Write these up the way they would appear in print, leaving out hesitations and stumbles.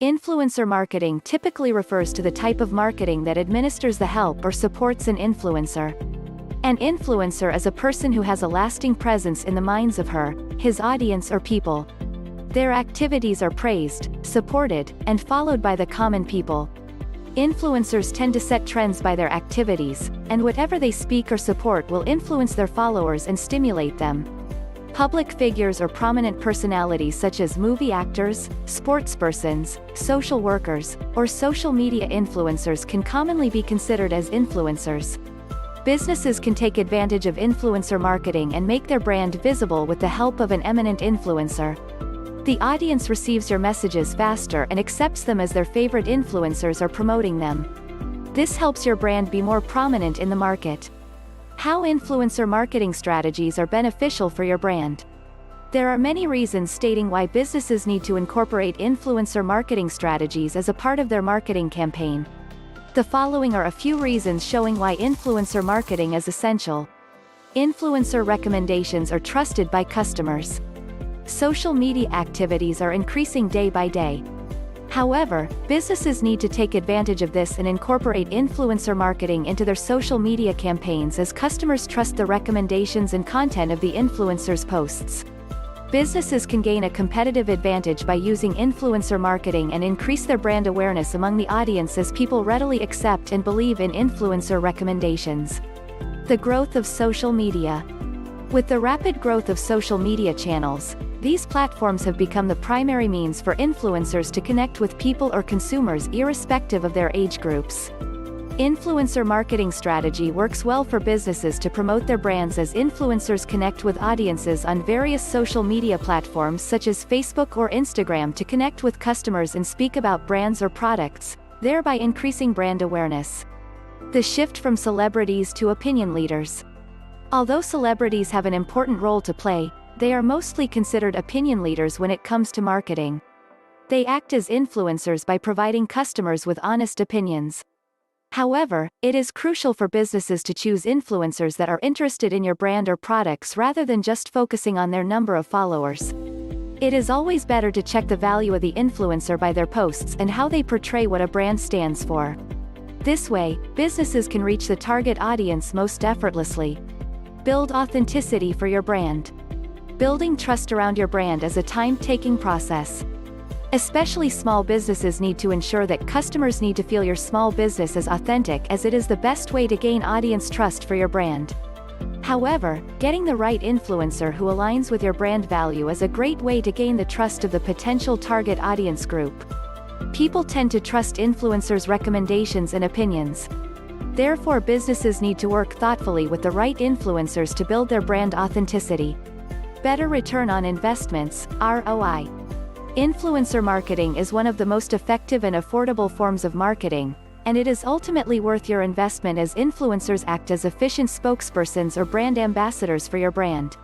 Influencer marketing typically refers to the type of marketing that administers the help or supports an influencer. An influencer is a person who has a lasting presence in the minds of her, his audience or people. Their activities are praised, supported, and followed by the common people. Influencers tend to set trends by their activities, and whatever they speak or support will influence their followers and stimulate them. Public figures or prominent personalities such as movie actors, sportspersons, social workers, or social media influencers can commonly be considered as influencers. Businesses can take advantage of influencer marketing and make their brand visible with the help of an eminent influencer. The audience receives your messages faster and accepts them as their favorite influencers are promoting them. This helps your brand be more prominent in the market. How influencer marketing strategies are beneficial for your brand. There are many reasons stating why businesses need to incorporate influencer marketing strategies as a part of their marketing campaign. The following are a few reasons showing why influencer marketing is essential. Influencer recommendations are trusted by customers. Social media activities are increasing day by day. However, businesses need to take advantage of this and incorporate influencer marketing into their social media campaigns as customers trust the recommendations and content of the influencers' posts. Businesses can gain a competitive advantage by using influencer marketing and increase their brand awareness among the audience as people readily accept and believe in influencer recommendations. The growth of social media. With the rapid growth of social media channels, these platforms have become the primary means for influencers to connect with people or consumers irrespective of their age groups. Influencer marketing strategy works well for businesses to promote their brands as influencers connect with audiences on various social media platforms such as Facebook or Instagram to connect with customers and speak about brands or products, thereby increasing brand awareness. The shift from celebrities to opinion leaders. Although celebrities have an important role to play, they are mostly considered opinion leaders when it comes to marketing. They act as influencers by providing customers with honest opinions. However, it is crucial for businesses to choose influencers that are interested in your brand or products rather than just focusing on their number of followers. It is always better to check the value of the influencer by their posts and how they portray what a brand stands for. This way, businesses can reach the target audience most effortlessly. Build authenticity for your brand. Building trust around your brand is a time-taking process. Especially small businesses need to ensure that customers need to feel your small business is authentic, as it is the best way to gain audience trust for your brand. However, getting the right influencer who aligns with your brand value is a great way to gain the trust of the potential target audience group. People tend to trust influencers' recommendations and opinions. Therefore, businesses need to work thoughtfully with the right influencers to build their brand authenticity. Better return on investments, ROI. Influencer marketing is one of the most effective and affordable forms of marketing, and it is ultimately worth your investment as influencers act as efficient spokespersons or brand ambassadors for your brand.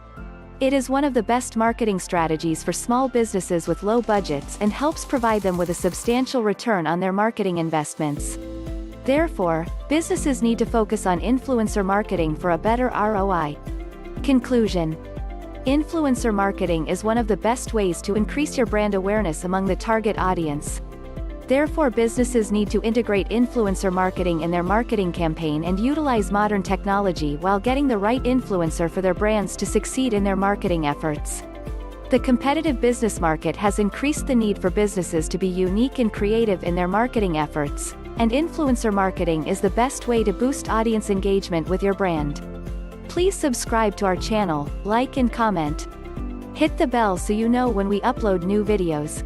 It is one of the best marketing strategies for small businesses with low budgets and helps provide them with a substantial return on their marketing investments. Therefore, businesses need to focus on influencer marketing for a better ROI. Conclusion. Influencer marketing is one of the best ways to increase your brand awareness among the target audience. Therefore, businesses need to integrate influencer marketing in their marketing campaign and utilize modern technology while getting the right influencer for their brands to succeed in their marketing efforts. The competitive business market has increased the need for businesses to be unique and creative in their marketing efforts, and influencer marketing is the best way to boost audience engagement with your brand. Please subscribe to our channel, like and comment. Hit the bell so you know when we upload new videos.